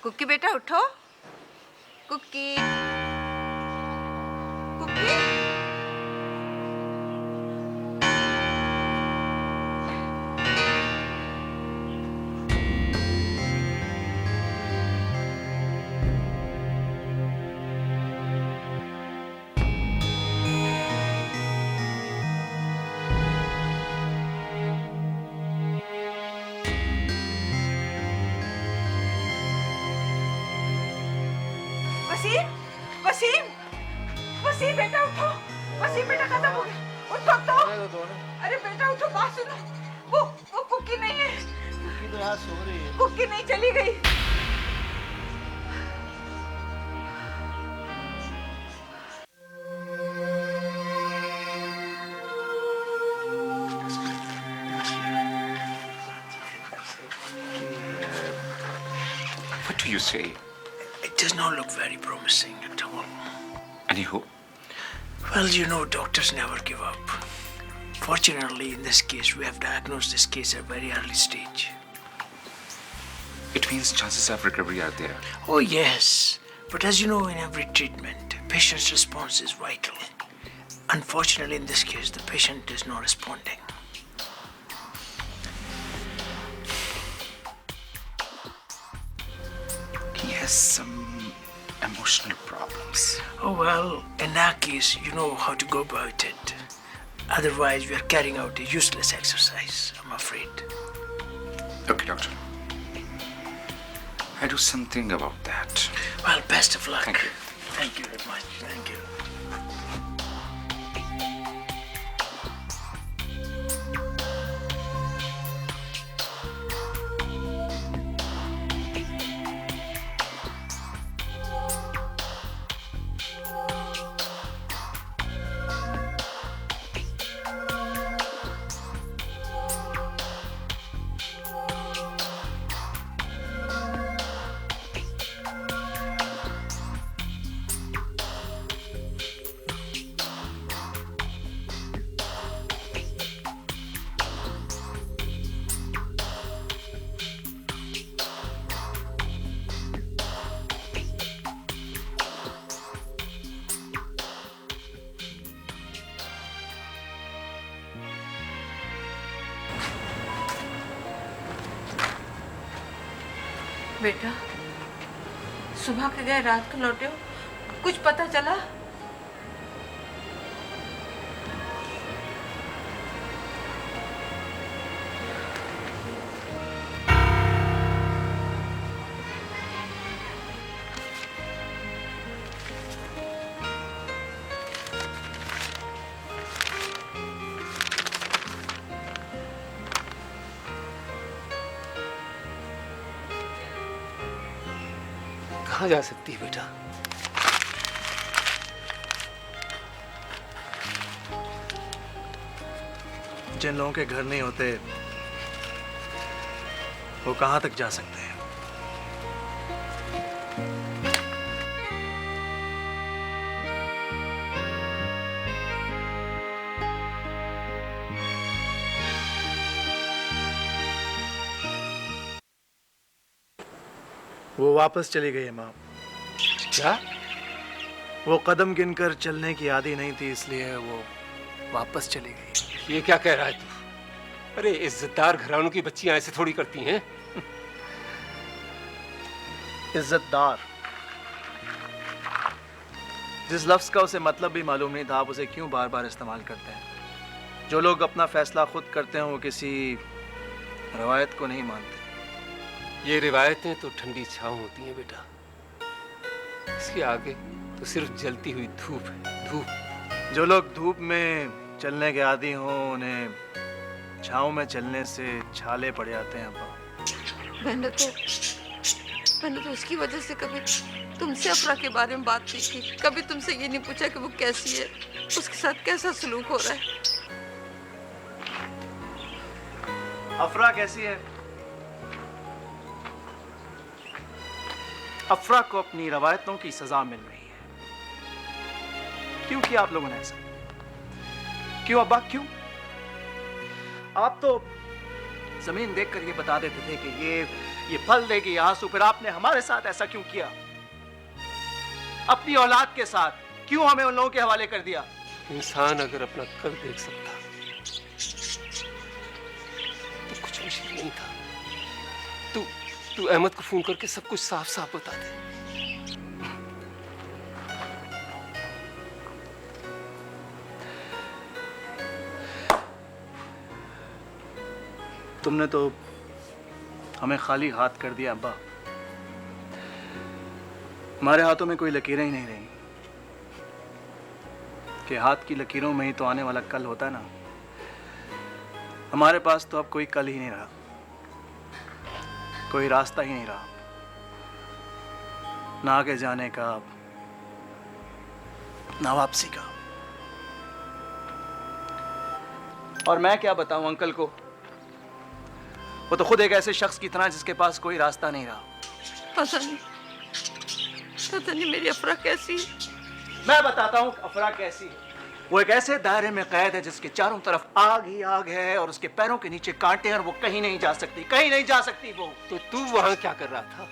Cookie बेटा उठो। कुक्की कुक्की। वसीम, वसीम, वसीम बेटा उठो। वसीम बेटा खत्म हो गया, उठो तो। अरे बेटा उठो, बात सुनो। वो कुक्की नहीं है। कुक्की तो यहाँ सो रही है। कुक्की नहीं, चली गई। What do you say? It does not look very promising at all. Any hope? Well, you know, doctors never give up. Fortunately, in this case, we have diagnosed this case at a very early stage. It means chances of recovery are there. Oh, yes. But as you know, in every treatment, patient's response is vital. Unfortunately, in this case, the patient is not responding. He has some emotional problems. Oh, well, in that case, you know how to go about it. Otherwise, we are carrying out a useless exercise, I'm afraid. Okay, doctor. I do something about that. Well, best of luck. Thank you. Thank you very much. Thank you. बेटा सुबह के गए, रात को लौटे हो, कुछ पता चला? कहाँ जा सकती है बेटा? जिन लोगों के घर नहीं होते वो कहां तक जा सकते हैं? वो वापस चली गई है माँ। क्या? वो कदम गिनकर चलने की आदी नहीं थी, इसलिए वो वापस चली गई। ये क्या कह रहा है तू? अरे इज्जतदार घरानों की बच्चियां ऐसे थोड़ी करती हैं। इज्जतदार, जिस लफ्ज का उसे मतलब भी मालूम नहीं था, आप उसे क्यों बार बार इस्तेमाल करते हैं? जो लोग अपना फैसला खुद करते हैं वो किसी रवायत को नहीं मानते। ये रिवायतें तो ठंडी छांव होती हैं बेटा, इसके आगे तो सिर्फ जलती हुई धूप है, धूप। जो लोग धूप में चलने के आदी हों उन्हें छाँव में चलने से छाले पड़ जाते हैं। अब्बा मैंने तो उसकी वजह से कभी तुमसे अफरा के बारे में बात नहीं की, कभी तुमसे ये नहीं पूछा कि वो कैसी है, उसके साथ कैसा सलूक हो रहा है। अफरा कैसी है? अफरा को अपनी रवायतों की सजा मिल रही है। क्यों किया आप लोगों ने ऐसा? क्यों अब्बा, क्यों? आप तो जमीन देखकर ये बता देते थे कि ये फल देगी ये आंसू। फिर आपने हमारे साथ ऐसा क्यों किया? अपनी औलाद के साथ क्यों हमें उन लोगों के हवाले कर दिया? इंसान अगर अपना कल देख सकता तो कुछ मुश्किल नहीं था। तू अहमद को फोन करके सब कुछ साफ साफ बता दे। तुमने तो हमें खाली हाथ कर दिया अब्बा। हमारे हाथों में कोई लकीरें ही नहीं रही कि हाथ की लकीरों में ही तो आने वाला कल होता ना। हमारे पास तो अब कोई कल ही नहीं रहा, कोई रास्ता ही नहीं रहा, ना आगे जाने का ना वापसी का। और मैं क्या बताऊं अंकल को, वो तो खुद एक ऐसे शख्स की तरह जिसके पास कोई रास्ता नहीं रहा। पता नहीं मेरी अफरा कैसी है। मैं बताता हूँ अफरा कैसी है। वो एक ऐसे दायरे में कैद है जिसके चारों तरफ आग ही आग है और उसके पैरों के नीचे कांटे हैं और वो कहीं नहीं जा सकती, कहीं नहीं जा सकती वो। तो तू वहां क्या कर रहा था?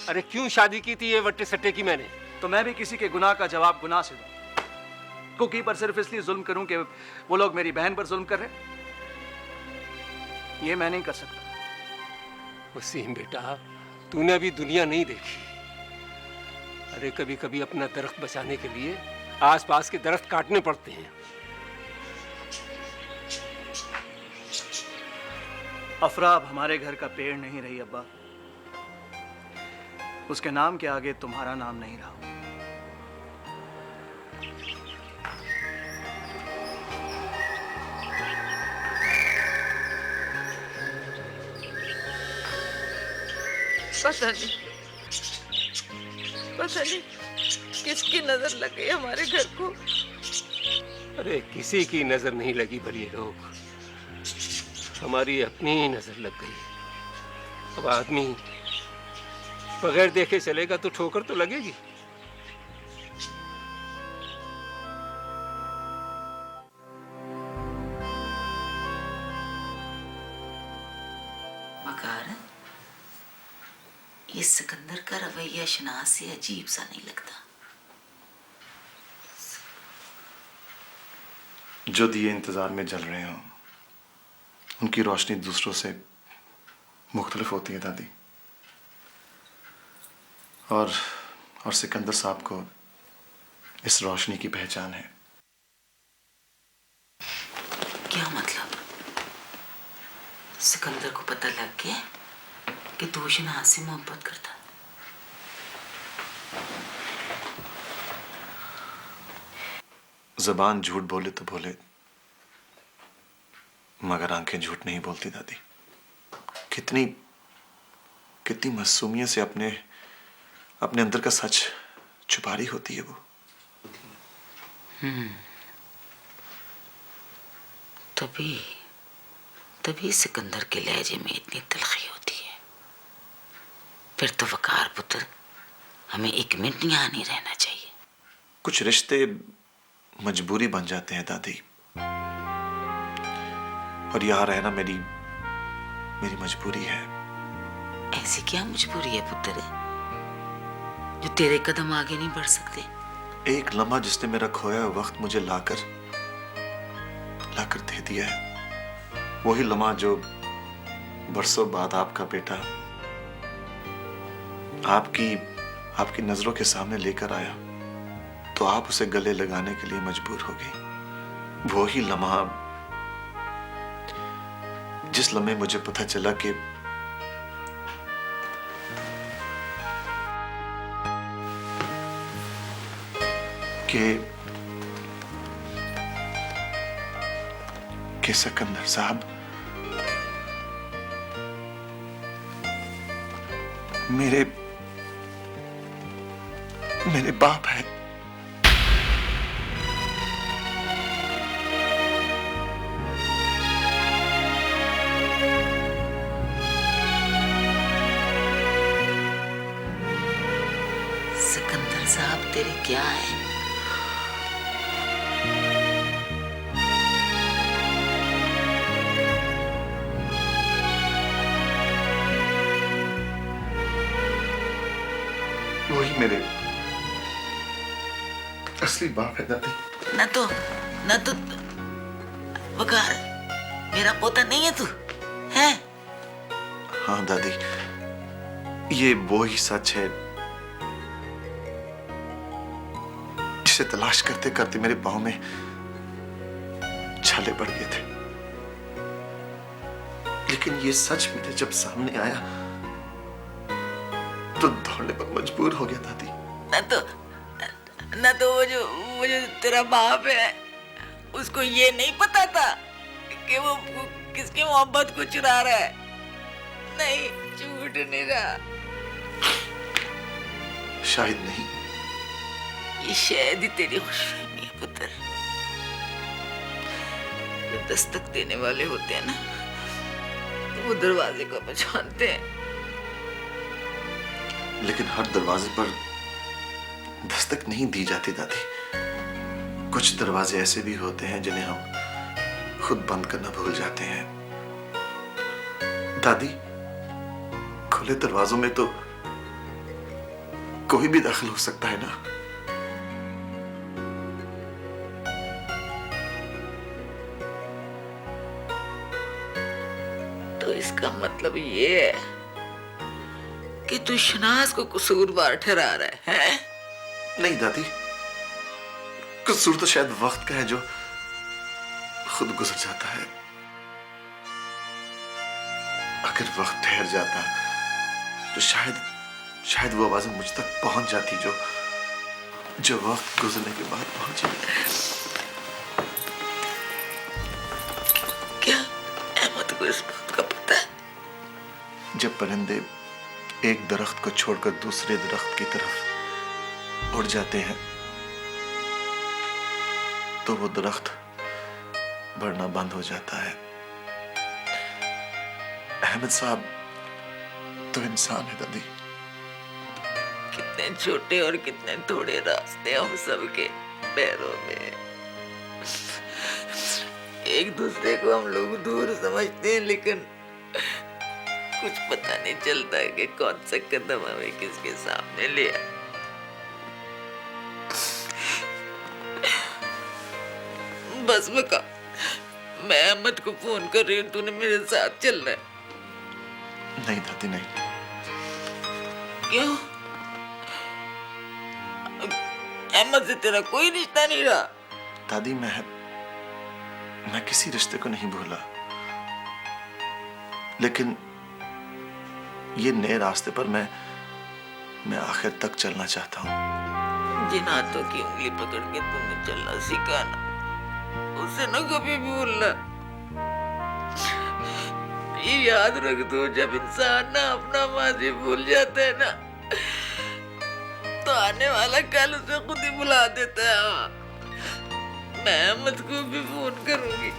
अरे क्यों शादी की थी ये वट्टे सट्टे की मैंने? तो मैं भी किसी के गुनाह का जवाब गुनाह से दूं? कुकी पर सिर्फ इसलिए जुल्म करूं कि वो लोग मेरी बहन पर जुल्म कर रहे? ये मैं नहीं कर सकता। वसीम बेटा, तूने अभी दुनिया नहीं देखी। अरे कभी कभी अपना दरख्त बचाने के लिए आसपास के दरख्त काटने पड़ते हैं। अफरा अब हमारे घर का पेड़ नहीं रही अब्बा। उसके नाम के आगे तुम्हारा नाम नहीं रहा। पता नहीं किसकी नजर लग गई हमारे घर को। अरे किसी की नजर नहीं लगी भली लोग, हमारी अपनी ही नजर लग गई। अब आदमी बगैर देखे चलेगा तो ठोकर तो लगेगी। मकार, ये सिकंदर का रवैया शनाज से अजीब सा नहीं लगता। जो दिए इंतजार में जल रहे हों, उनकी रोशनी दूसरों से मुख्तलिफ होती है दादी। और सिकंदर साहब को इस रोशनी की पहचान है। क्या मतलब? सिकंदर को पता लग गया कि तू शनाज से मोहब्बत करता? जबान झूठ बोले तो बोले, मगर आंखें झूठ नहीं बोलती दादी। कितनी कितनी मासूमियत से अपने अंदर का सच छुपा रही होती है वो। तभी सिकंदर के लहजे में इतनी तलखी होती है। फिर तो वकार पुत्र, हमें एक मिनट यहाँ नहीं रहना चाहिए। कुछ रिश्ते मजबूरी बन जाते हैं दादी, और यहाँ रहना मेरी मजबूरी है। ऐसी क्या मजबूरी है पुत्र जो तेरे कदम आगे नहीं बढ़ सकते? एक लम्हा जिसने मेरा खोया हुआ वक्त मुझे लाकर दे दिया है, वही लम्हा जो बरसों बाद आपका बेटा आपकी नजरों के सामने लेकर आया, तो आप उसे गले लगाने के लिए मजबूर हो गई। वही लम्हा जिस लम्हे मुझे पता चला कि सिकंदर साहब मेरे बाप है। सिकंदर साहब तेरे क्या है? वही मेरे असली बाप है दादी। न तो वकार मेरा पोता नहीं है तू, है? हाँ दादी, ये वो ही सच है जिसे तलाश करते करते मेरे पाँव में छाले पड़ गए थे। लेकिन ये सच मेरे जब सामने आया तो दौड़ने पर मजबूर हो गया दादी। न तो वो जो तेरा बाप है उसको ये नहीं पता था कि वो किसकी मोहब्बत को चुरा रहा है। नहीं, झूठ नहीं रहा। शायद नहीं। ये शायद ही तेरी खुशफहमी है पुत्र। जो दस्तक देने वाले होते हैं ना, वो दरवाजे को पहचानते हैं। लेकिन हर दरवाजे पर दस्तक नहीं दी जाती दादी। कुछ दरवाजे ऐसे भी होते हैं जिन्हें हम खुद बंद करना भूल जाते हैं। दादी, खुले दरवाजों में तो कोई भी दाखिल हो सकता है ना। तो इसका मतलब ये है कि तू शनाज को कसूरवार ठहरा रहा है? नहीं दादी, कसूर तो शायद वक्त का है जो खुद गुजर जाता है। अगर वक्त ठहर जाता तो शायद वो आवाजें मुझ तक पहुंच जाती जो वक्त गुजरने के बाद पहुंची। क्या अहमद को इस बात का पता है? जब परिंदे एक दरख्त को छोड़कर दूसरे दरख्त की तरफ उड़ जाते हैं तो वो दरख्त बढ़ना बंद हो जाता है। अहमद साहब तो इंसान है दादी। कितने छोटे और कितने थोड़े रास्ते हम सबके पैरों में। एक दूसरे को हम लोग दूर समझते हैं, लेकिन कुछ पता नहीं चलता कि कौन सा कदम हमें किसके सामने लिया। बस बका, मैं अहमद को फोन कर रही हूँ, तूने मेरे साथ चलना है। नहीं दादी, नहीं। क्यों? अहमद से तेरा कोई रिश्ता नहीं रहा? दादी, मैं किसी रिश्ते को नहीं भूला, लेकिन ये नए रास्ते पर मैं आखिर तक चलना चाहता हूँ। जिन हाथों की उंगली पकड़ के तुमने चलना सीखा ना, उसे न कभी भूलना। ये याद रख दो, जब इंसान ना अपना माजी भूल जाता है ना, तो आने वाला कल उसे खुद ही बुला देता है। मैं अहमद को भी फोन करूंगी।